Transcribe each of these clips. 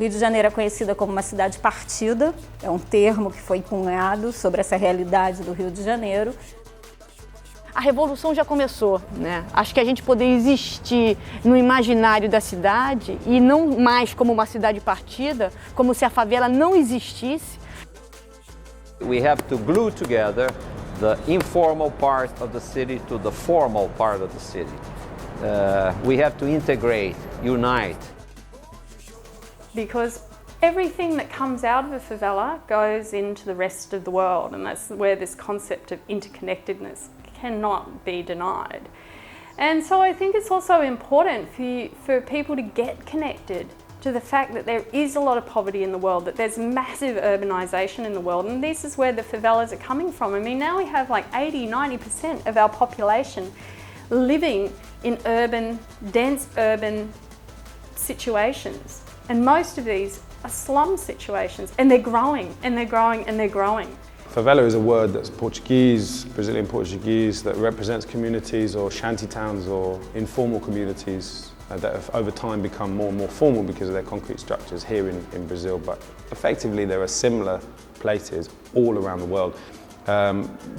Rio de Janeiro é conhecida como uma cidade partida, é um termo que foi cunhado sobre essa realidade do Rio de Janeiro. A revolução já começou, né? Acho que a gente poder existir no imaginário da cidade e não mais como uma cidade partida, como se a favela não existisse. We have to glue together the informal part of the city to the formal part of the city. We have to integrate, unite. Because everything that comes out of a favela goes into the rest of the world, and that's where this concept of interconnectedness cannot be denied. And so I think it's also important for people to get connected to the fact that there is a lot of poverty in the world, that there's massive urbanisation in the world, and this is where the favelas are coming from. I mean, now we have like 80–90% of our population living in urban, dense urban situations. And most of these are slum situations, and they're growing, and they're growing, and they're growing. Favela is a word that's Portuguese, Brazilian Portuguese, that represents communities or shanty towns or informal communities that have over time become more and more formal because of their concrete structures here in Brazil. But effectively there are similar places all around the world.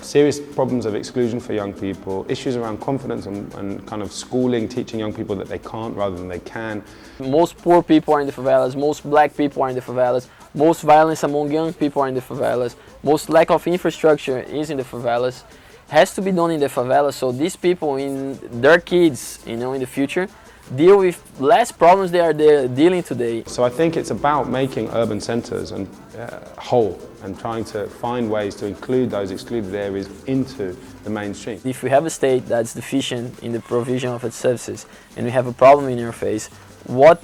Serious problems of exclusion for young people, issues around confidence and kind of schooling, teaching young people that they can't rather than they can. Most poor people are in the favelas, most black people are in the favelas, most violence among young people are in the favelas, most lack of infrastructure is in the favelas. Has to be done in the favelas so these people in their kids, in the future, deal with less problems they are dealing today. So I think it's about making urban centres and whole and trying to find ways to include those excluded areas into the mainstream. If we have a state that's deficient in the provision of its services and we have a problem in our face, what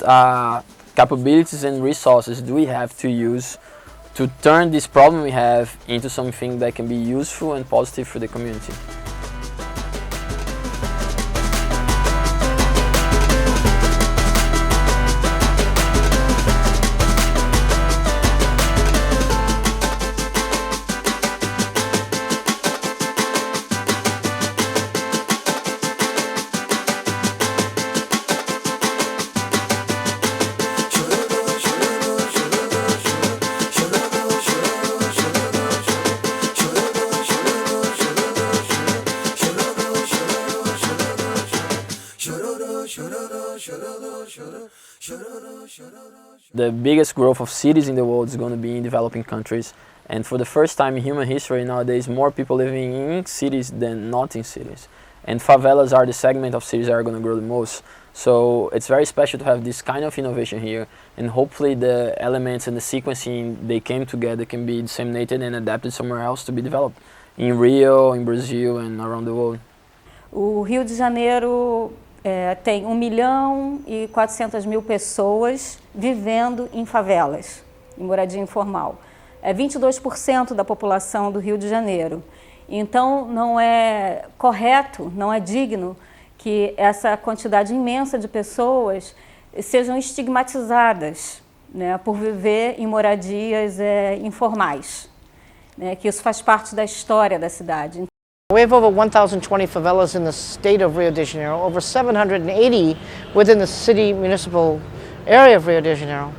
capabilities and resources do we have to use to turn this problem we have into something that can be useful and positive for the community? The biggest growth of cities in the world is going to be in developing countries, and for the first time in human history nowadays more people living in cities than not in cities, and favelas are the segment of cities that are going to grow the most. So it's very special to have this kind of innovation here, and hopefully the elements and the sequencing they came together can be disseminated and adapted somewhere else to be developed in Rio, in Brazil and around the world. O Rio de Janeiro tem 1.400.000 pessoas vivendo em favelas, em moradia informal. É 22% da população do Rio de Janeiro. Então não é correto, não é digno que essa quantidade imensa de pessoas sejam estigmatizadas, né, por viver em moradias informais, né, que isso faz parte da história da cidade. We have over 1,020 favelas in the state of Rio de Janeiro, over 780 within the city municipal area of Rio de Janeiro,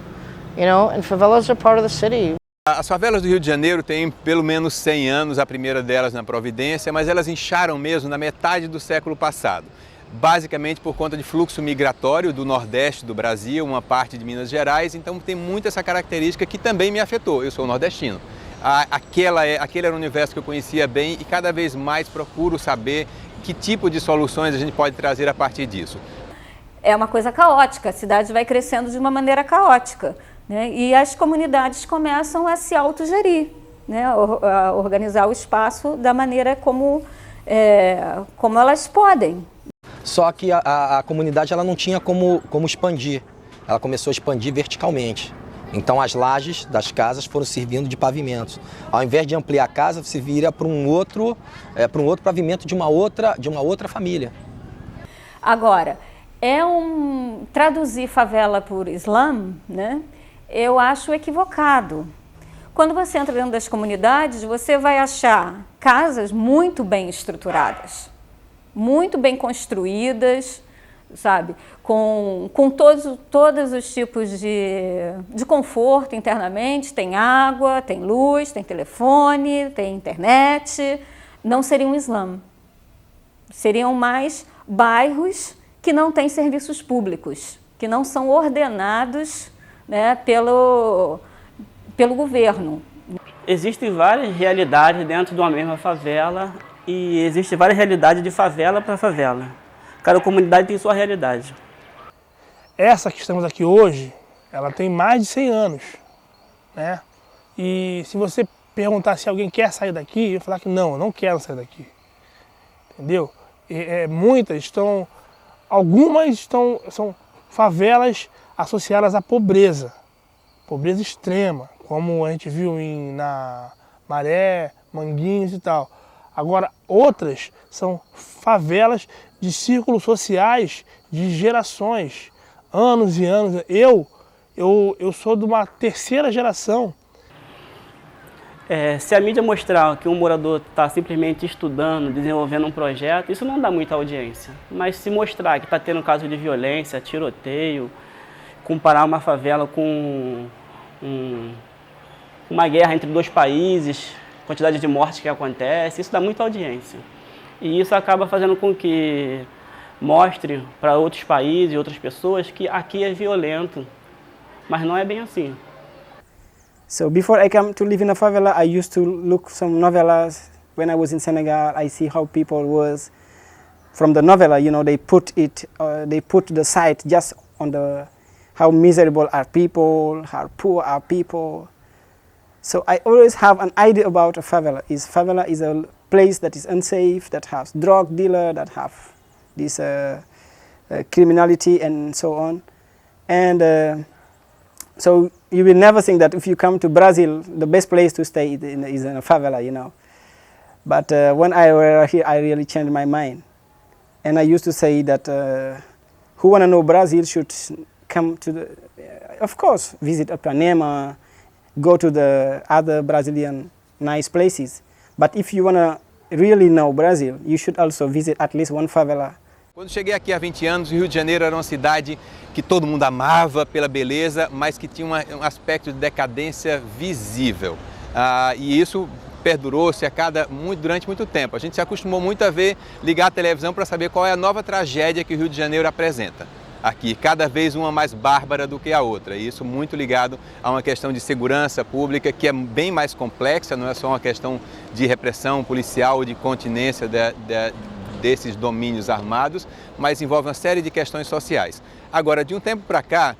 and favelas are part of the city. As favelas do Rio de Janeiro têm pelo menos 100 anos, a primeira delas na Providência, mas elas incharam mesmo na metade do século passado. Basicamente por conta de fluxo migratório do Nordeste do Brasil, uma parte de Minas Gerais, então tem muito essa característica que também me afetou, eu sou nordestino. Aquele era um universo que eu conhecia bem e cada vez mais procuro saber que tipo de soluções a gente pode trazer a partir disso. É uma coisa caótica, a cidade vai crescendo de uma maneira caótica, né? E as comunidades começam a se autogerir, né? A organizar o espaço da maneira como elas podem. Só que a comunidade ela não tinha como expandir, ela começou a expandir verticalmente. Então as lajes das casas foram servindo de pavimentos. Ao invés de ampliar a casa, se vira para um outro pavimento de uma outra família. Agora, traduzir favela por slum, né, eu acho equivocado. Quando você entra dentro das comunidades, você vai achar casas muito bem estruturadas, muito bem construídas, sabe? Com todos os tipos de conforto internamente, tem água, tem luz, tem telefone, tem internet. Não seria um slum. Seriam mais bairros que não têm serviços públicos, que não são ordenados, né, pelo governo. Existem várias realidades dentro de uma mesma favela e existem várias realidades de favela para favela. Cada comunidade tem sua realidade. Essa que estamos aqui hoje, ela tem mais de 100 anos, né? E se você perguntar se alguém quer sair daqui, eu vou falar que não, eu não quero sair daqui. Entendeu? Algumas são favelas associadas à pobreza extrema, como a gente viu na Maré, Manguinhos e tal. Agora, outras são favelas de círculos sociais de gerações, anos e anos. Eu sou de uma terceira geração. Se a mídia mostrar que um morador está simplesmente estudando, desenvolvendo um projeto, isso não dá muita audiência. Mas se mostrar que está tendo caso de violência, tiroteio, comparar uma favela com uma guerra entre dois países, quantidade de mortes que acontece, isso dá muita audiência. E isso acaba fazendo com que mostre para outros países e outras pessoas que aqui é violento, mas não é bem assim. So before I came to live in a favela, I used to look some novelas. When I was in Senegal, I see how people was from the novela. You know, they put the site just on how miserable are people, how poor are people. So I always have an idea about a favela. Favela is a place that is unsafe, that has drug dealer, that have this criminality and so on. And so you will never think that if you come to Brazil, the best place to stay is in a favela, you know. But when I was here, I really changed my mind. And I used to say that who want to know Brazil should come to of course, visit Ipanema, go to the other Brazilian nice places. But if you want to really know Brazil, you should also visit at least one favela. Quando cheguei aqui há 20 anos, o Rio de Janeiro era uma cidade que todo mundo amava pela beleza, mas que tinha um aspecto de decadência visível. E isso perdurou-se durante muito tempo. A gente se acostumou muito a ligar a televisão para saber qual é a nova tragédia que o Rio de Janeiro apresenta. Aqui, cada vez uma mais bárbara do que a outra. E isso muito ligado a uma questão de segurança pública que é bem mais complexa, não é só uma questão de repressão policial ou de continência desses domínios armados, mas envolve uma série de questões sociais. Agora, de um tempo para cá,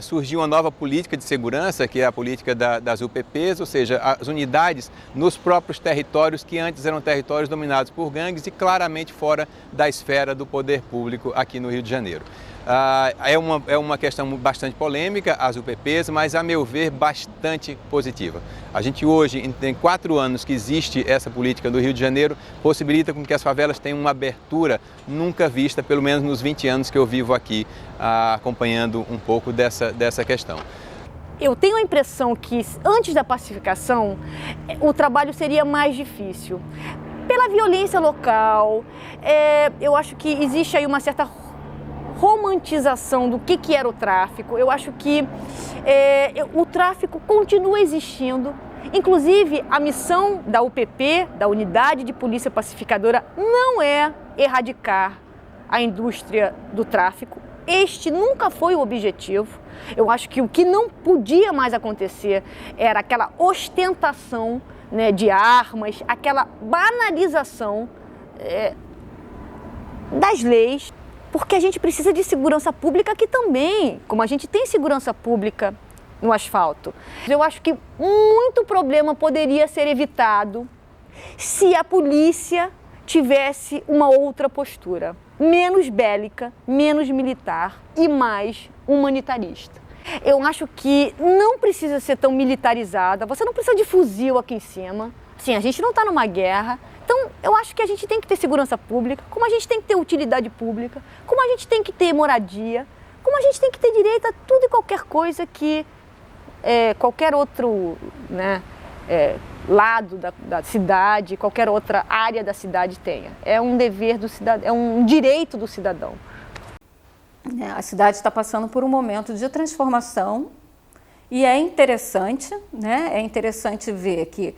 surgiu uma nova política de segurança, que é a política das UPPs, ou seja, as unidades nos próprios territórios que antes eram territórios dominados por gangues e claramente fora da esfera do poder público aqui no Rio de Janeiro. É uma questão bastante polêmica, as UPPs, mas a meu ver bastante positiva. A gente hoje, tem 4 anos que existe essa política do Rio de Janeiro, possibilita com que as favelas tenham uma abertura nunca vista, pelo menos nos 20 anos que eu vivo aqui, acompanhando um pouco dessa questão. Eu tenho a impressão que antes da pacificação, o trabalho seria mais difícil. Pela violência local, eu acho que existe aí uma certa romantização do que era o tráfico. Eu acho que o tráfico continua existindo. Inclusive, a missão da UPP, da Unidade de Polícia Pacificadora, não é erradicar a indústria do tráfico. Este nunca foi o objetivo. Eu acho que o que não podia mais acontecer era aquela ostentação, né, de armas, aquela banalização das leis. Porque a gente precisa de segurança pública aqui também, como a gente tem segurança pública no asfalto. Eu acho que muito problema poderia ser evitado se a polícia tivesse uma outra postura, menos bélica, menos militar e mais humanitarista. Eu acho que não precisa ser tão militarizada, você não precisa de fuzil aqui em cima. Sim, a gente não está numa guerra. Então, eu acho que a gente tem que ter segurança pública, como a gente tem que ter utilidade pública, como a gente tem que ter moradia, como a gente tem que ter direito a tudo e qualquer coisa que qualquer outro, né, lado da cidade, qualquer outra área da cidade tenha. É um dever do cidadão, é um direito do cidadão. A cidade está passando por um momento de transformação e é interessante, né? É interessante ver que,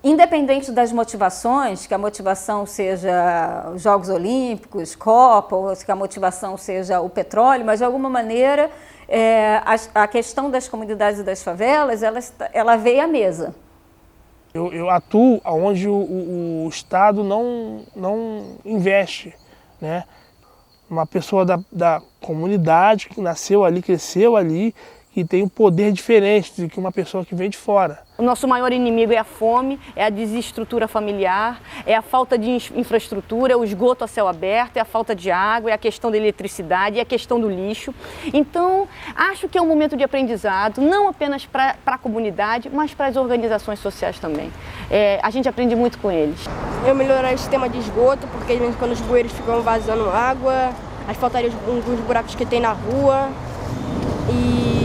independente das motivações, que a motivação seja os Jogos Olímpicos, Copa, ou que a motivação seja o petróleo, mas de alguma maneira a questão das comunidades e das favelas, ela veio à mesa. Eu atuo onde o Estado não investe, né? Uma pessoa da comunidade que nasceu ali, cresceu ali, que tem um poder diferente do que uma pessoa que vem de fora. O nosso maior inimigo é a fome, é a desestrutura familiar, é a falta de infraestrutura, é o esgoto a céu aberto, é a falta de água, é a questão da eletricidade, é a questão do lixo. Então, acho que é um momento de aprendizado, não apenas para a comunidade, mas para as organizações sociais também. A gente aprende muito com eles. Eu melhoraria o sistema de esgoto, porque quando os bueiros ficam vazando água, asfaltaria alguns buracos que tem na rua e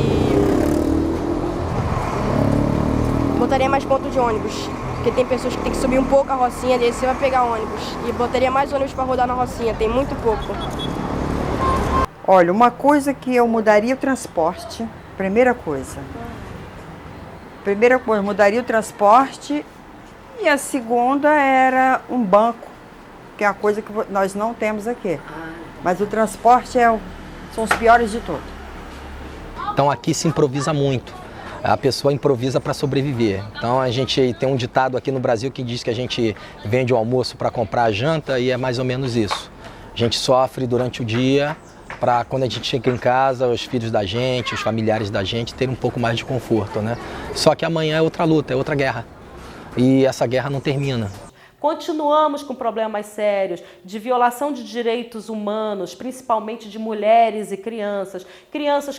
botaria mais pontos de ônibus, porque tem pessoas que tem que subir um pouco a Rocinha, daí você vai pegar ônibus. E botaria mais ônibus para rodar na Rocinha, tem muito pouco. Olha, uma coisa que eu mudaria o transporte, primeira coisa, mudaria o transporte, e a segunda era um banco, que é uma coisa que nós não temos aqui. Mas o transporte são os piores de todos. Então aqui se improvisa muito. A pessoa improvisa para sobreviver. Então a gente tem um ditado aqui no Brasil que diz que a gente vende o almoço para comprar a janta, e é mais ou menos isso. A gente sofre durante o dia para quando a gente chega em casa, os filhos da gente, os familiares da gente terem um pouco mais de conforto, né? Só que amanhã é outra luta, é outra guerra. E essa guerra não termina. Continuamos com problemas sérios de violação de direitos humanos, principalmente de mulheres e crianças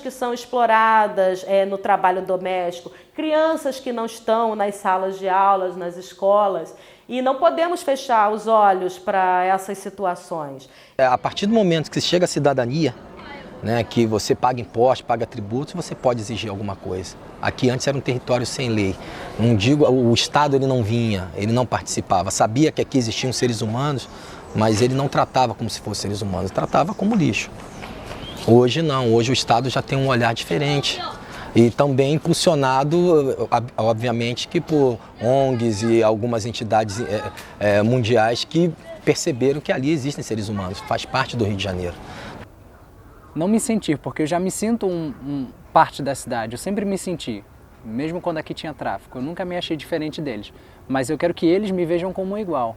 que são exploradas no trabalho doméstico, crianças que não estão nas salas de aulas, nas escolas, e não podemos fechar os olhos para essas situações. A partir do momento que chega a cidadania, né, que você paga impostos, paga tributos, você pode exigir alguma coisa. Aqui antes era um território sem lei. Não digo, o Estado ele não vinha, ele não participava. Sabia que aqui existiam seres humanos, mas ele não tratava como se fossem seres humanos, tratava como lixo. Hoje não, hoje o Estado já tem um olhar diferente. E também impulsionado, obviamente, que por ONGs e algumas entidades mundiais que perceberam que ali existem seres humanos, faz parte do Rio de Janeiro. Não me sentir, porque eu já me sinto parte da cidade, eu sempre me senti, mesmo quando aqui tinha tráfico, eu nunca me achei diferente deles, mas eu quero que eles me vejam como um igual,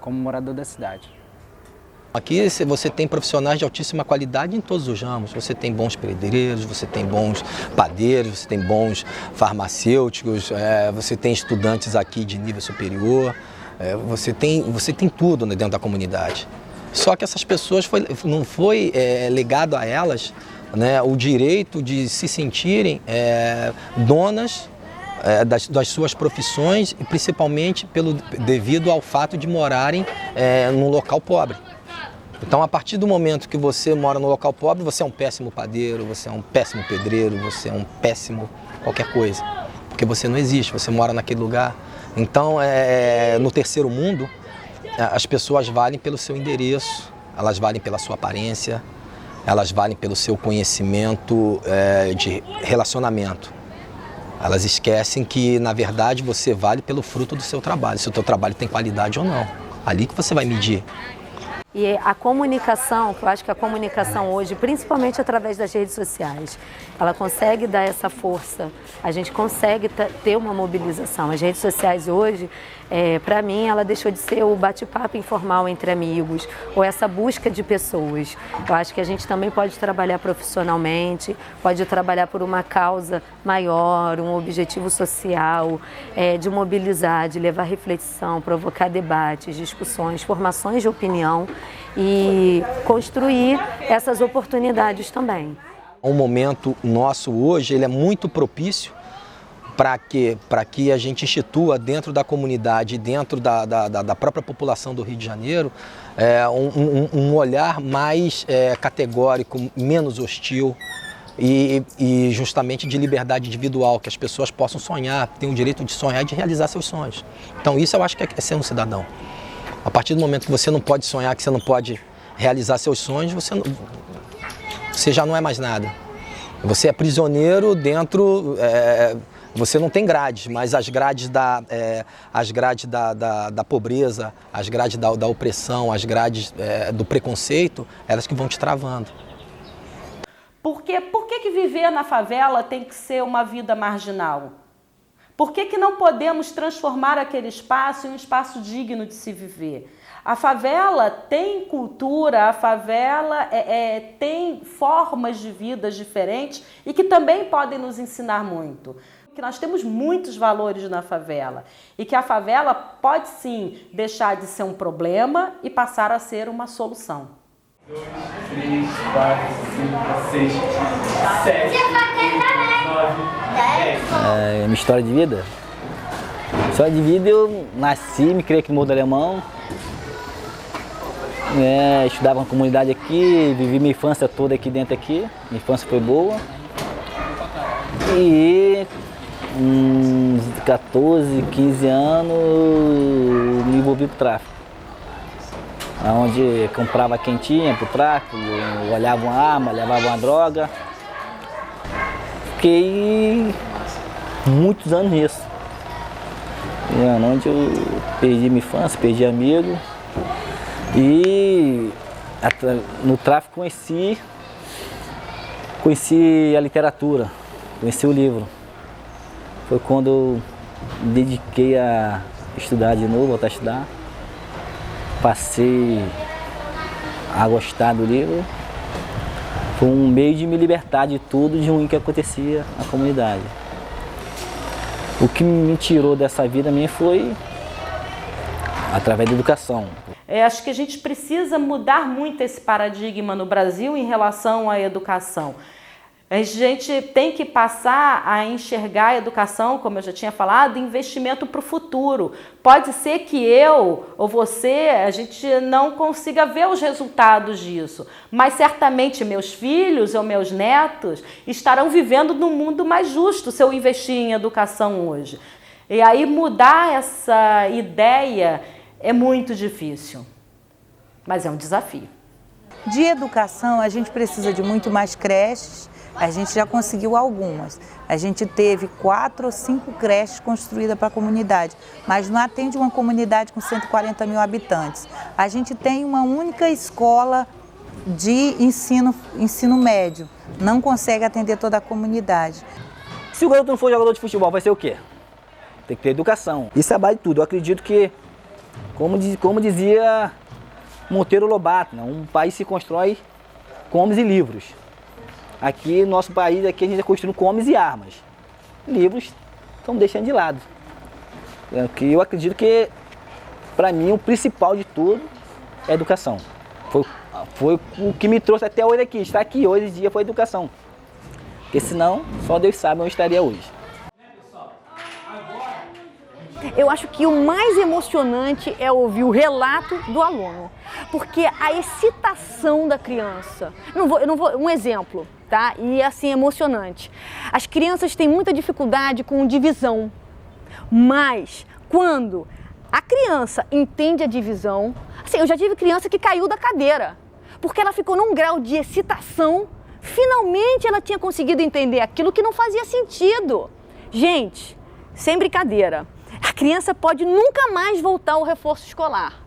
como morador da cidade. Aqui você tem profissionais de altíssima qualidade em todos os ramos, você tem bons pedreiros, você tem bons padeiros, você tem bons farmacêuticos, você tem estudantes aqui de nível superior, você tem tudo dentro da comunidade. Só que essas pessoas não foi legado a elas, né, o direito de se sentirem donas das suas profissões, e principalmente devido ao fato de morarem num local pobre. Então, a partir do momento que você mora no local pobre, você é um péssimo padeiro, você é um péssimo pedreiro, você é um péssimo qualquer coisa, porque você não existe, você mora naquele lugar. Então, no terceiro mundo, as pessoas valem pelo seu endereço, elas valem pela sua aparência, elas valem pelo seu conhecimento de relacionamento. Elas esquecem que, na verdade, você vale pelo fruto do seu trabalho, se o teu trabalho tem qualidade ou não. Ali que você vai medir. E a comunicação, eu acho que a comunicação hoje, principalmente através das redes sociais, ela consegue dar essa força, a gente consegue ter uma mobilização. As redes sociais hoje, para mim, ela deixou de ser o bate-papo informal entre amigos, ou essa busca de pessoas. Eu acho que a gente também pode trabalhar profissionalmente, pode trabalhar por uma causa maior, um objetivo social, de mobilizar, de levar reflexão, provocar debates, discussões, formações de opinião, e construir essas oportunidades também. O momento nosso hoje ele é muito propício para que a gente institua dentro da comunidade, dentro da própria população do Rio de Janeiro, um olhar mais categórico, menos hostil e justamente de liberdade individual, que as pessoas possam sonhar, tenham o direito de sonhar e de realizar seus sonhos. Então isso eu acho que é ser um cidadão. A partir do momento que você não pode sonhar, que você não pode realizar seus sonhos, você já não é mais nada. Você é prisioneiro dentro, você não tem grades, mas as grades da pobreza, as grades da opressão, as grades do preconceito, elas que vão te travando. Por que viver na favela tem que ser uma vida marginal? Por que não podemos transformar aquele espaço em um espaço digno de se viver? A favela tem cultura, a favela tem formas de vida diferentes e que também podem nos ensinar muito. Que nós temos muitos valores na favela e que a favela pode sim deixar de ser um problema e passar a ser uma solução. 2, 3, 4, 5, 6, 7, 8, 9, 10. Minha história de vida? História de vida, eu nasci, me criei aqui no Morro do Alemão. Estudava na comunidade aqui, vivi minha infância toda aqui dentro aqui. Minha infância foi boa. E uns 14, 15 anos me envolvi pro tráfico. Onde comprava quentinha pro tráfico, olhava uma arma, levava uma droga. Fiquei muitos anos nisso. Onde eu perdi minha infância, perdi amigo. E no tráfico conheci a literatura, conheci o livro. Foi quando eu me dediquei a estudar de novo, voltar a estudar. Passei a gostar do livro. Foi um meio de me libertar de tudo de ruim que acontecia na comunidade. O que me tirou dessa vida minha foi através da educação. Acho que a gente precisa mudar muito esse paradigma no Brasil em relação à educação. A gente tem que passar a enxergar a educação, como eu já tinha falado, investimento para o futuro. Pode ser que eu ou você, a gente não consiga ver os resultados disso, mas certamente meus filhos ou meus netos estarão vivendo num mundo mais justo se eu investir em educação hoje. E aí mudar essa ideia é muito difícil, mas é um desafio. De educação, a gente precisa de muito mais creches. A gente já conseguiu algumas. A gente teve 4 ou 5 creches construídas para a comunidade, mas não atende uma comunidade com 140 mil habitantes. A gente tem uma única escola de ensino médio, não consegue atender toda a comunidade. Se o garoto não for jogador de futebol, vai ser o quê? Tem que ter educação. Isso é a base de tudo. Eu acredito que, como dizia Monteiro Lobato, um país se constrói com homens e livros. Aqui no nosso país, aqui a gente é construído com homens e armas. Livros estão deixando de lado. Eu acredito que, para mim, o principal de tudo é a educação. Foi o que me trouxe até hoje aqui. Estar aqui hoje em dia foi a educação. Porque senão, só Deus sabe onde eu estaria hoje. Eu acho que o mais emocionante é ouvir o relato do aluno, porque a excitação da criança. Um exemplo, tá? E assim, emocionante. As crianças têm muita dificuldade com divisão, mas quando a criança entende a divisão, assim, eu já tive criança que caiu da cadeira, porque ela ficou num grau de excitação, finalmente ela tinha conseguido entender aquilo que não fazia sentido. Gente, sem brincadeira. A criança pode nunca mais voltar ao reforço escolar,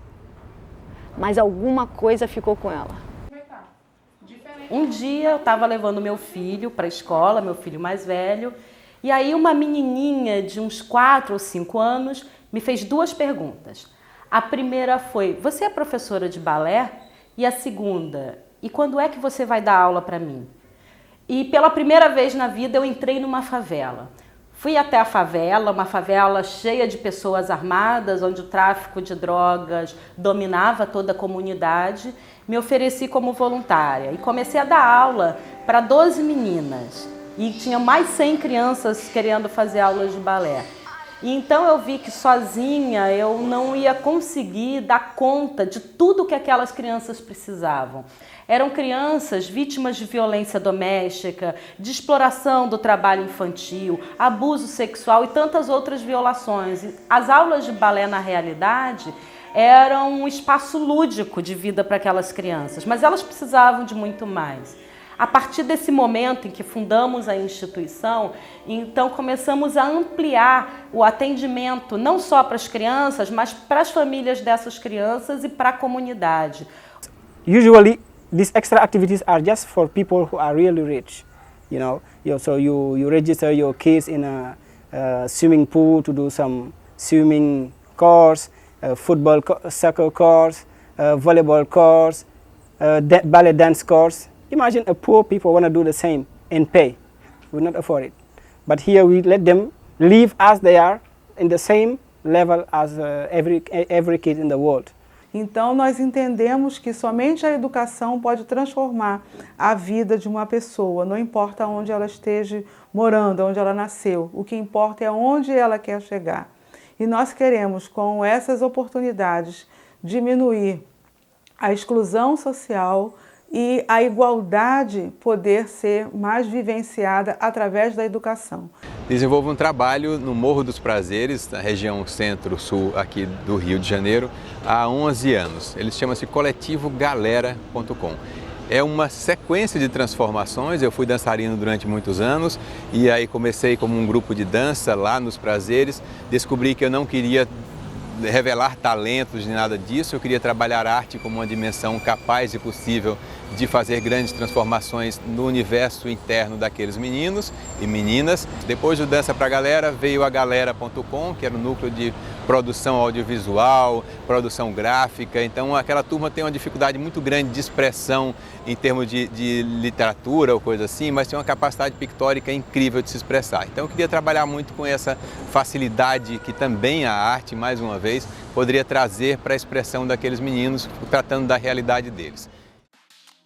mas alguma coisa ficou com ela. Um dia eu estava levando meu filho para a escola, meu filho mais velho, e aí uma menininha de uns 4 ou 5 anos me fez 2 perguntas. A primeira foi: você é professora de balé? E a segunda: e quando é que você vai dar aula para mim? E pela primeira vez na vida eu entrei numa favela. Fui até a favela, uma favela cheia de pessoas armadas, onde o tráfico de drogas dominava toda a comunidade. Me ofereci como voluntária e comecei a dar aula para 12 meninas. E tinha mais 100 crianças querendo fazer aulas de balé. E então eu vi que sozinha eu não ia conseguir dar conta de tudo que aquelas crianças precisavam. Eram crianças vítimas de violência doméstica, de exploração do trabalho infantil, abuso sexual e tantas outras violações. As aulas de balé, na realidade, era um espaço lúdico de vida para aquelas crianças, mas elas precisavam de muito mais. A partir desse momento em que fundamos a instituição, então começamos a ampliar o atendimento não só para as crianças, mas para as famílias dessas crianças e para a comunidade. Usually, these extra activities are just for people who are really rich. You know, so you register your kids in a swimming pool to do some swimming course, football, soccer course, volleyball course, ballet dance course. Imagine a poor people want to do the same and pay. We not afford it. But here we let them live as they are in the same level as every kid in the world. Então nós entendemos que somente a educação pode transformar a vida de uma pessoa, não importa onde ela esteja morando, onde ela nasceu. O que importa é onde ela quer chegar. E nós queremos, com essas oportunidades, diminuir a exclusão social e a igualdade poder ser mais vivenciada através da educação. Desenvolvo um trabalho no Morro dos Prazeres, na região centro-sul aqui do Rio de Janeiro, há 11 anos. Ele chama-se coletivogalera.com. É uma sequência de transformações. Eu fui dançarino durante muitos anos e aí comecei como um grupo de dança lá nos Prazeres. Descobri que eu não queria revelar talentos nem nada disso, eu queria trabalhar arte como uma dimensão capaz e possível de fazer grandes transformações no universo interno daqueles meninos e meninas. Depois do Dança pra Galera veio a Galera.com, que era o núcleo de produção audiovisual, produção gráfica. Então aquela turma tem uma dificuldade muito grande de expressão em termos de literatura ou coisa assim, mas tem uma capacidade pictórica incrível de se expressar. Então eu queria trabalhar muito com essa facilidade que também a arte, mais uma vez, poderia trazer para a expressão daqueles meninos, tratando da realidade deles.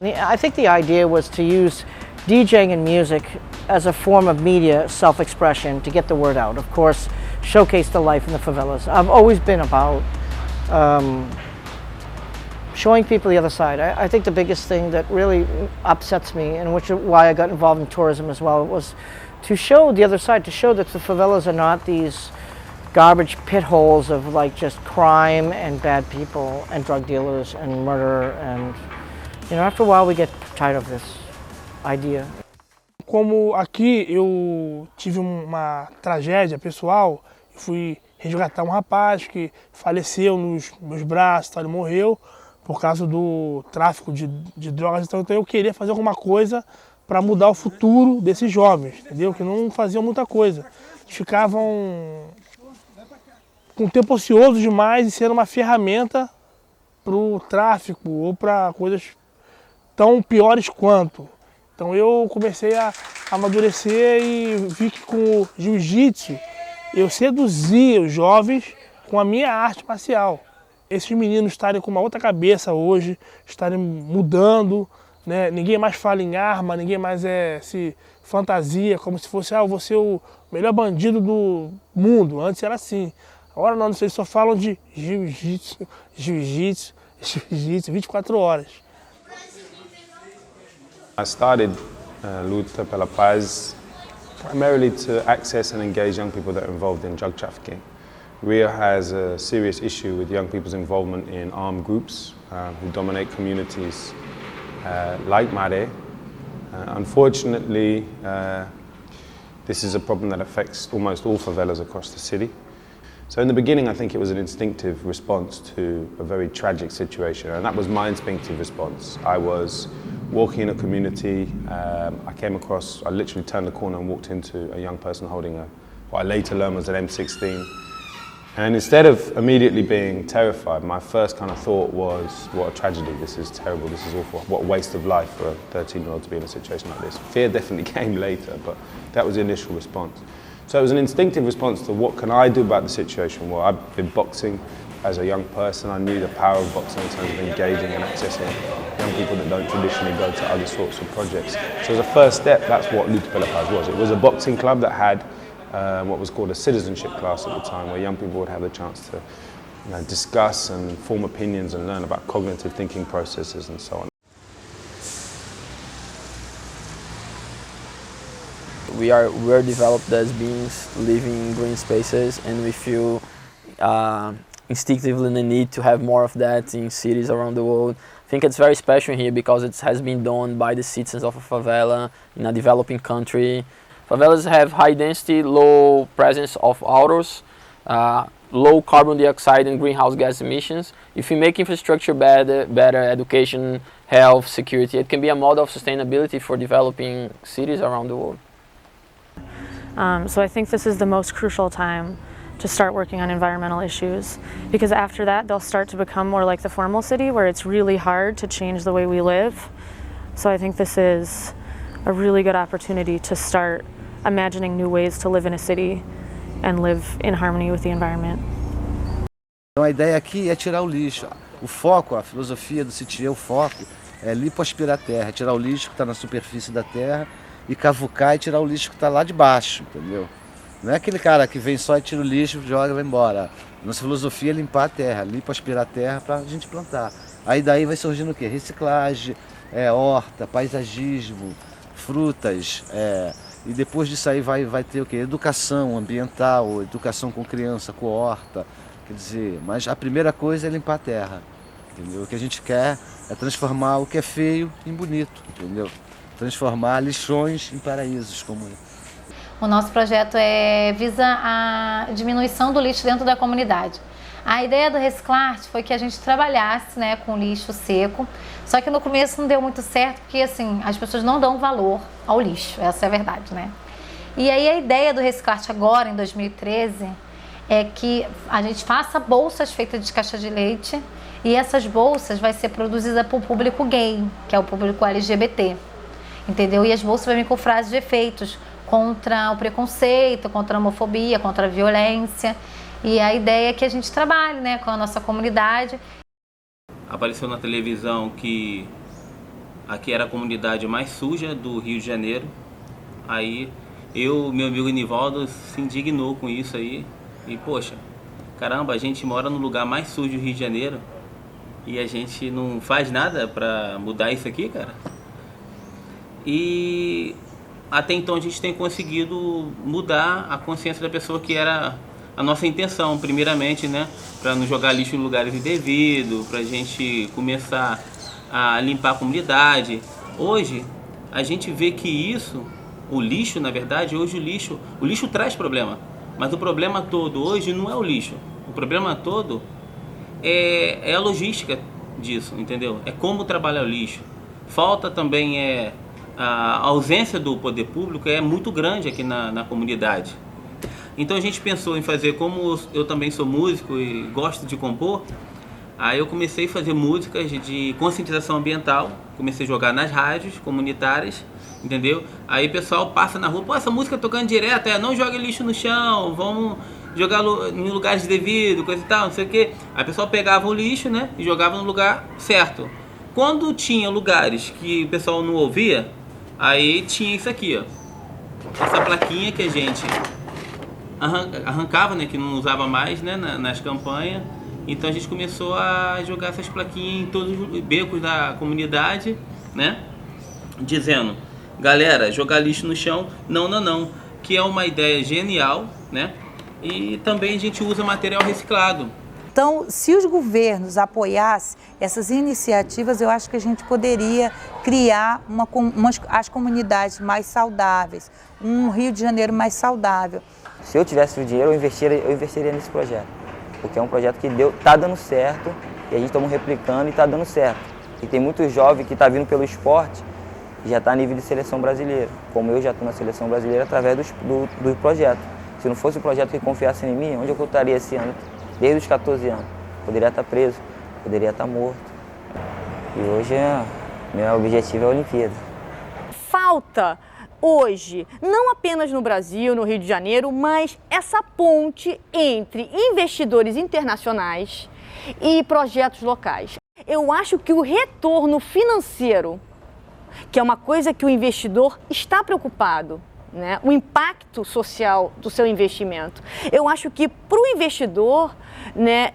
I think the idea was to use DJing and music as a form of media self-expression to get the word out. Of course, showcase the life in the favelas. I've always been about showing people the other side. I think the biggest thing that really upsets me, and why I got involved in tourism as well, was to show the other side, to show that the favelas are not these garbage pit holes of like just crime and bad people and drug dealers and murder, and you know, after a while we get tired of this idea. Como aqui eu tive uma tragédia pessoal, fui resgatar um rapaz que faleceu nos meus braços, ele morreu por causa do tráfico de drogas, então eu queria fazer alguma coisa para mudar o futuro desses jovens, entendeu? Que não faziam muita coisa, ficavam com tempo ocioso demais e sendo uma ferramenta para o tráfico ou para coisas tão piores quanto. Então eu comecei a amadurecer e vi que com o jiu-jitsu eu seduzia os jovens com a minha arte marcial. Esses meninos estarem com uma outra cabeça hoje, estarem mudando, né? Ninguém mais fala em arma, ninguém mais se fantasia como se fosse, eu vou ser o melhor bandido do mundo. Antes era assim. Agora não, eles só falam de jiu-jitsu, jiu-jitsu, jiu-jitsu, 24 horas. I started Luta pela Paz primarily to access and engage young people that are involved in drug trafficking. Rio has a serious issue with young people's involvement in armed groups who dominate communities like Mare. Unfortunately, this is a problem that affects almost all favelas across the city. So in the beginning, I think it was an instinctive response to a very tragic situation, and that was my instinctive response. I was walking in a community, I literally turned the corner and walked into a young person holding what I later learned was an M16. And instead of immediately being terrified, my first kind of thought was, what a tragedy, this is terrible, this is awful, what a waste of life for a 13-year-old to be in a situation like this. Fear definitely came later, but that was the initial response. So it was an instinctive response to what can I do about the situation. Well, I've been boxing as a young person. I knew the power of boxing in terms of engaging and accessing young people that don't traditionally go to other sorts of projects. So as a first step, that's what Luta pela Paz was. It was a boxing club that had what was called a citizenship class at the time, where young people would have the chance to discuss and form opinions and learn about cognitive thinking processes and so on. We're developed as beings living in green spaces, and we feel instinctively the need to have more of that in cities around the world. I think it's very special here because it has been done by the citizens of a favela in a developing country. Favelas have high density, low presence of autos, low carbon dioxide and greenhouse gas emissions. If we make infrastructure better, education, health, security, it can be a model of sustainability for developing cities around the world. So I think this is the most crucial time to start working on environmental issues, because after that they'll start to become more like the formal city where it's really hard to change the way we live. So I think this is a really good opportunity to start imagining new ways to live in a city and live in harmony with the environment. Então a ideia aqui é tirar o lixo. O foco, a filosofia do CITIE, o foco é lipoaspirar a terra, tirar o lixo que está na superfície da terra e cavucar e tirar o lixo que está lá de baixo, entendeu? Não é aquele cara que vem só e tira o lixo, joga e vai embora. Nossa filosofia é limpar a terra, lipoaspirar a terra para a gente plantar. Aí daí vai surgindo o quê? Reciclagem, horta, paisagismo, frutas, e depois disso aí vai ter o quê? Educação ambiental, educação com criança, com horta. Quer dizer, mas a primeira coisa é limpar a terra, entendeu? O que a gente quer é transformar o que é feio em bonito, entendeu? Transformar lixões em paraísos como O nosso projeto visa a diminuição do lixo dentro da comunidade. A ideia do Reciclarte foi que a gente trabalhasse, né, com lixo seco, só que no começo não deu muito certo, porque assim, as pessoas não dão valor ao lixo, essa é a verdade, né? E aí a ideia do Reciclarte agora, em 2013, é que a gente faça bolsas feitas de caixa de leite, e essas bolsas vai ser produzidas para o público gay, que é o público LGBT, entendeu? E as bolsas vão vir com frases de efeitos contra o preconceito, contra a homofobia, contra a violência. E a ideia é que a gente trabalhe, né, com a nossa comunidade. Apareceu na televisão que aqui era a comunidade mais suja do Rio de Janeiro. Aí meu amigo Nivaldo se indignou com isso aí. E poxa, caramba, a gente mora no lugar mais sujo do Rio de Janeiro e a gente não faz nada para mudar isso aqui, cara. E até então a gente tem conseguido mudar a consciência da pessoa, que era a nossa intenção, primeiramente, né? Para não jogar lixo em lugares indevidos, para a gente começar a limpar a comunidade. Hoje, a gente vê que isso, o lixo, na verdade, hoje o lixo traz problema. Mas o problema todo hoje não é o lixo. O problema todo é a logística disso, entendeu? É como trabalhar o lixo. Falta também a ausência do poder público é muito grande aqui na comunidade. Então a gente pensou em fazer, como eu também sou músico e gosto de compor, aí eu comecei a fazer músicas de conscientização ambiental, comecei a jogar nas rádios comunitárias, entendeu? Aí o pessoal passa na rua, pô, essa música tocando direto, não jogue lixo no chão, vamos jogar em lugares devidos, coisa e tal, não sei o quê. Aí o pessoal pegava o lixo, né, e jogava no lugar certo. Quando tinha lugares que o pessoal não ouvia, aí tinha isso aqui, ó, essa plaquinha que a gente arrancava, né, que não usava mais, né, nas campanhas. Então a gente começou a jogar essas plaquinhas em todos os becos da comunidade, né, dizendo: galera, jogar lixo no chão, não, que é uma ideia genial, né, e também a gente usa material reciclado. Então, se os governos apoiassem essas iniciativas, eu acho que a gente poderia criar as comunidades mais saudáveis, um Rio de Janeiro mais saudável. Se eu tivesse o dinheiro, eu investiria nesse projeto, porque é um projeto que está dando certo, e a gente está replicando e está dando certo. E tem muito jovem que está vindo pelo esporte e já está a nível de seleção brasileira, como eu já estou na seleção brasileira através do projeto. Se não fosse o projeto que confiasse em mim, onde eu estaria esse ano? Desde os 14 anos. Poderia estar preso, poderia estar morto. E hoje, meu objetivo é a Olimpíada. Falta hoje, não apenas no Brasil, no Rio de Janeiro, mas essa ponte entre investidores internacionais e projetos locais. Eu acho que o retorno financeiro, que é uma coisa que o investidor está preocupado, né? O impacto social do seu investimento. Eu acho que para o investidor, né,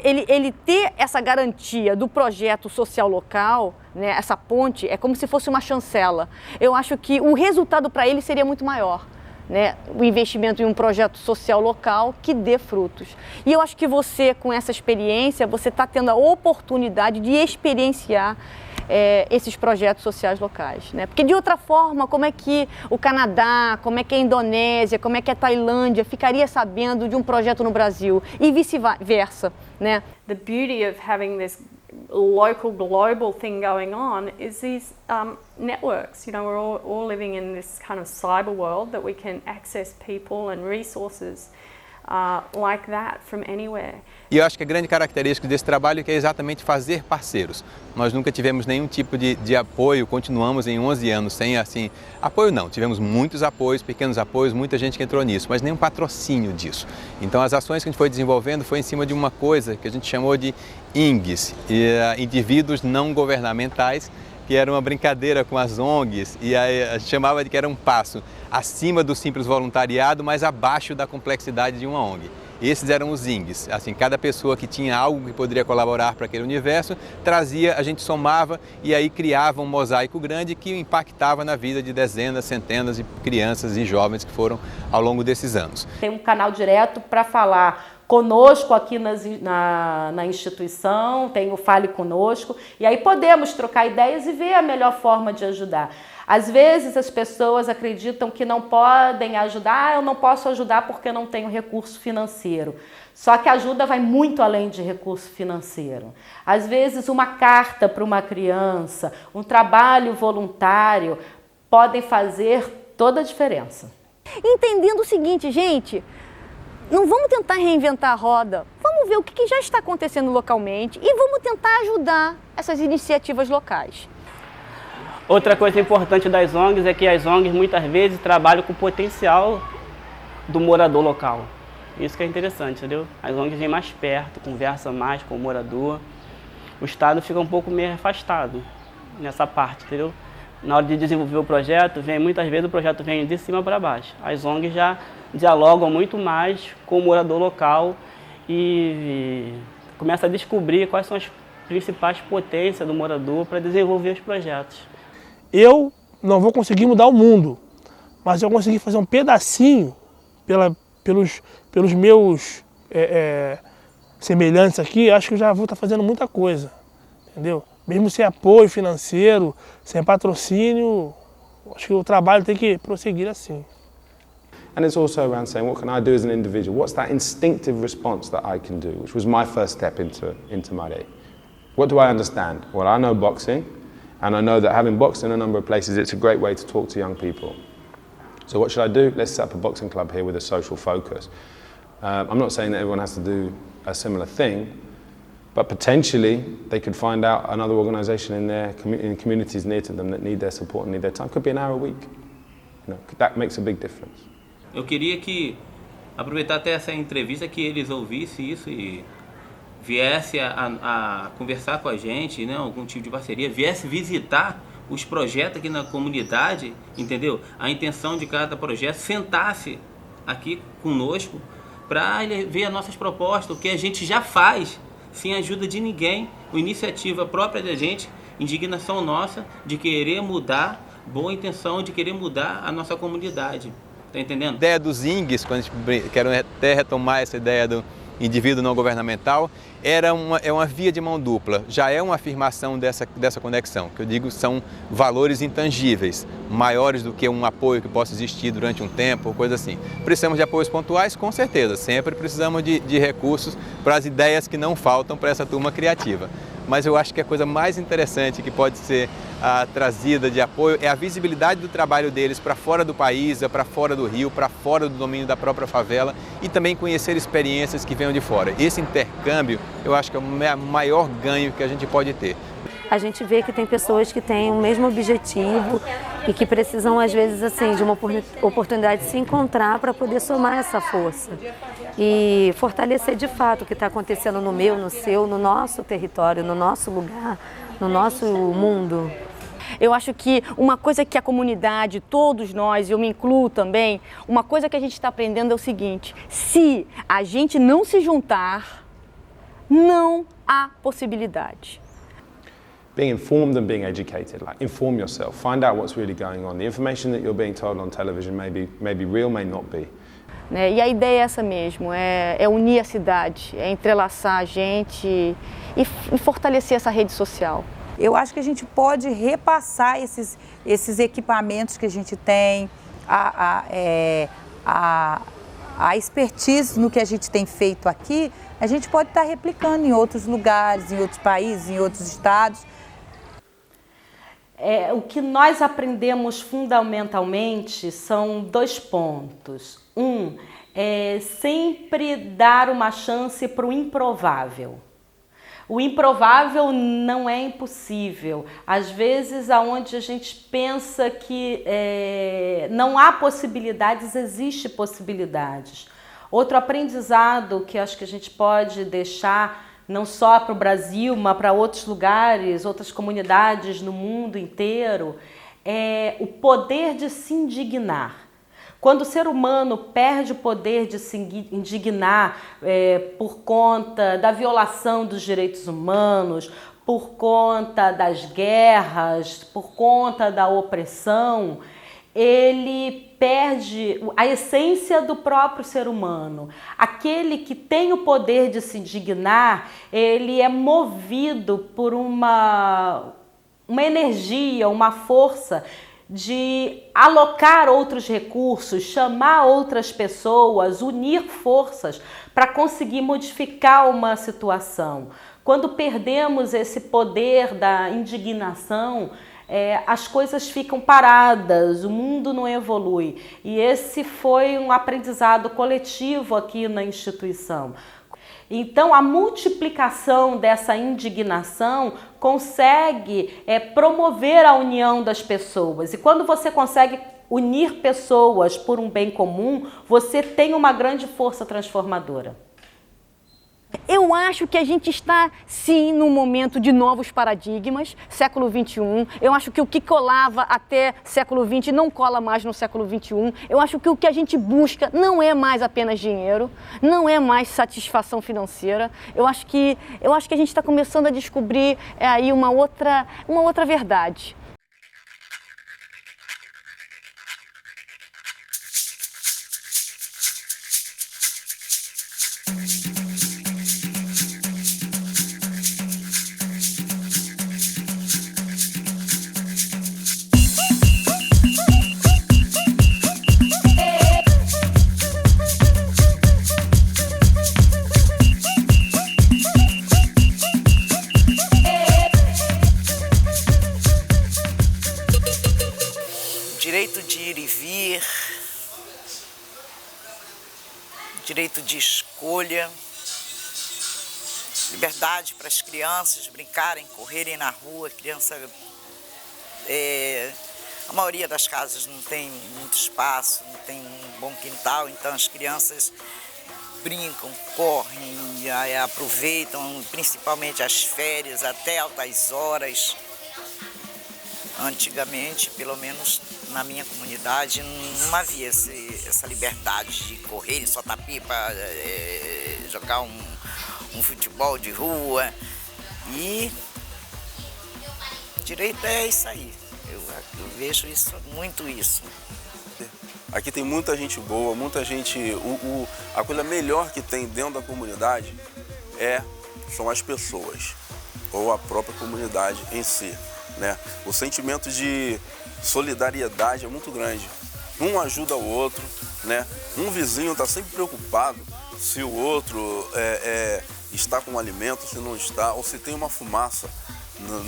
ele ter essa garantia do projeto social local, né, essa ponte, é como se fosse uma chancela. Eu acho que o resultado para ele seria muito maior, né, o investimento em um projeto social local que dê frutos. E eu acho que você, com essa experiência, você está tendo a oportunidade de experienciar esses projetos sociais locais, né? Porque de outra forma, como é que o Canadá, como é que a Indonésia, como é que a Tailândia ficaria sabendo de um projeto no Brasil e vice-versa, né? The beauty of having this local, global thing going on is these networks. You know, we're all living in this kind of cyber world that we can access people and resources like that from anywhere. E eu acho que a grande característica desse trabalho é que é exatamente fazer parceiros. Nós nunca tivemos nenhum tipo de apoio, continuamos em 11 anos sem assim, apoio não, tivemos muitos apoios, pequenos apoios, muita gente que entrou nisso, mas nenhum patrocínio disso. Então as ações que a gente foi desenvolvendo foi em cima de uma coisa que a gente chamou de INGs, indivíduos não governamentais, que era uma brincadeira com as ONGs, e aí a gente chamava de que era um passo acima do simples voluntariado, mas abaixo da complexidade de uma ONG. Esses eram os INGs, assim, cada pessoa que tinha algo que poderia colaborar para aquele universo, trazia, a gente somava e aí criava um mosaico grande que impactava na vida de dezenas, centenas de crianças e jovens que foram ao longo desses anos. Tem um canal direto para falar conosco aqui na instituição, tem o Fale Conosco, e aí podemos trocar ideias e ver a melhor forma de ajudar. Às vezes as pessoas acreditam que não podem ajudar, eu não posso ajudar porque não tenho recurso financeiro. Só que a ajuda vai muito além de recurso financeiro. Às vezes uma carta para uma criança, um trabalho voluntário podem fazer toda a diferença. Entendendo o seguinte, gente, não vamos tentar reinventar a roda, vamos ver o que já está acontecendo localmente e vamos tentar ajudar essas iniciativas locais. Outra coisa importante das ONGs é que as ONGs muitas vezes trabalham com o potencial do morador local. Isso que é interessante, entendeu? As ONGs vêm mais perto, conversam mais com o morador. O Estado fica um pouco meio afastado nessa parte, entendeu? Na hora de desenvolver o projeto, muitas vezes o projeto vem de cima para baixo. As ONGs já dialogam muito mais com o morador local e começam a descobrir quais são as principais potências do morador para desenvolver os projetos. Eu não vou conseguir mudar o mundo, mas eu consegui fazer um pedacinho pelos meus semelhantes aqui, acho que eu já vou estar fazendo muita coisa, entendeu? Mesmo sem apoio financeiro, sem patrocínio, acho que o trabalho tem que prosseguir assim. And it's also around saying, what can I do as an individual? What's that instinctive response that I can do, which was my first step into Mare. What do I understand? Well, I know boxing, and I know that having boxed in a number of places, it's a great way to talk to young people. So what should I do? Let's set up a boxing club here with a social focus. I'm not saying that everyone has to do a similar thing, but potentially they could find out another organisation in communities near to them that need their support and need their time. Could be an hour a week. You know, that makes a big difference. Eu queria aproveitar até essa entrevista, que eles ouvissem isso e viesse a conversar com a gente, né, algum tipo de parceria, viesse visitar os projetos aqui na comunidade, entendeu? A intenção de cada projeto, sentasse aqui conosco para ver as nossas propostas, o que a gente já faz, sem ajuda de ninguém, a iniciativa própria da gente, indignação nossa de querer mudar, boa intenção de querer mudar a nossa comunidade. Tá entendendo? A ideia dos INGs, quando a gente quero até retomar essa ideia do indivíduo não governamental, é uma via de mão dupla, já é uma afirmação dessa conexão, que eu digo são valores intangíveis, maiores do que um apoio que possa existir durante um tempo, ou coisa assim. Precisamos de apoios pontuais? Com certeza, sempre precisamos de recursos para as ideias que não faltam para essa turma criativa. Mas eu acho que a coisa mais interessante que pode ser trazida de apoio é a visibilidade do trabalho deles para fora do país, para fora do Rio, para fora do domínio da própria favela e também conhecer experiências que venham de fora. Esse intercâmbio eu acho que é o maior ganho que a gente pode ter. A gente vê que tem pessoas que têm o mesmo objetivo e que precisam, às vezes, assim, de uma oportunidade de se encontrar para poder somar essa força e fortalecer de fato o que está acontecendo no meu, no seu, no nosso território, no nosso lugar, no nosso mundo. Eu acho que uma coisa que a comunidade, todos nós, eu me incluo também, uma coisa que a gente está aprendendo é o seguinte: se a gente não se juntar, não há possibilidade. being informed and being educated. Like, inform yourself, find out what's really going on. The information that you're being told on television may be real, may not be. Né? E a ideia é essa mesmo, é unir a cidade, é entrelaçar a gente e fortalecer essa rede social. Eu acho que a gente pode repassar esses equipamentos que a gente tem, a expertise no que a gente tem feito aqui, a gente pode estar replicando em outros lugares, em outros países, em outros estados. O que nós aprendemos fundamentalmente são 2 pontos. Um, é sempre dar uma chance para o improvável. O improvável não é impossível. Às vezes, aonde a gente pensa que não há possibilidades, existe possibilidades. Outro aprendizado que acho que a gente pode deixar não só para o Brasil, mas para outros lugares, outras comunidades no mundo inteiro, é o poder de se indignar. Quando o ser humano perde o poder de se indignar por conta da violação dos direitos humanos, por conta das guerras, por conta da opressão, ele perde a essência do próprio ser humano. Aquele que tem o poder de se indignar, ele é movido por uma energia, uma força de alocar outros recursos, chamar outras pessoas, unir forças para conseguir modificar uma situação. Quando perdemos esse poder da indignação, as coisas ficam paradas, o mundo não evolui. E esse foi um aprendizado coletivo aqui na instituição. Então, a multiplicação dessa indignação consegue promover a união das pessoas. E quando você consegue unir pessoas por um bem comum, você tem uma grande força transformadora. Eu acho que a gente está, sim, num momento de novos paradigmas, século XXI. Eu acho que o que colava até século XX não cola mais no século XXI. Eu acho que o que a gente busca não é mais apenas dinheiro, não é mais satisfação financeira. Eu acho que a gente está começando a descobrir aí uma outra verdade. Direito de ir e vir, direito de escolha, liberdade para as crianças brincarem, correrem na rua. A maioria das casas não tem muito espaço, não tem um bom quintal, então as crianças brincam, correm, aproveitam principalmente as férias até altas horas. Antigamente, pelo menos na minha comunidade, não havia essa liberdade de correr, soltar pipa, jogar um futebol de rua. E direito é isso aí. Eu vejo muito isso. Aqui tem muita gente boa, muita gente... A coisa melhor que tem dentro da comunidade são as pessoas, ou a própria comunidade em si. Né? O sentimento de solidariedade é muito grande. Um ajuda o outro, né? Um vizinho está sempre preocupado se o outro está com alimento, se não está, ou se tem uma fumaça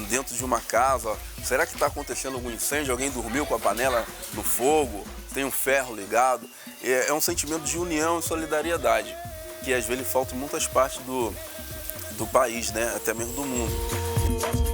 dentro de uma casa. Será que está acontecendo algum incêndio? Alguém dormiu com a panela no fogo? Tem um ferro ligado? É um sentimento de união e solidariedade que às vezes falta em muitas partes do país, né? Até mesmo do mundo.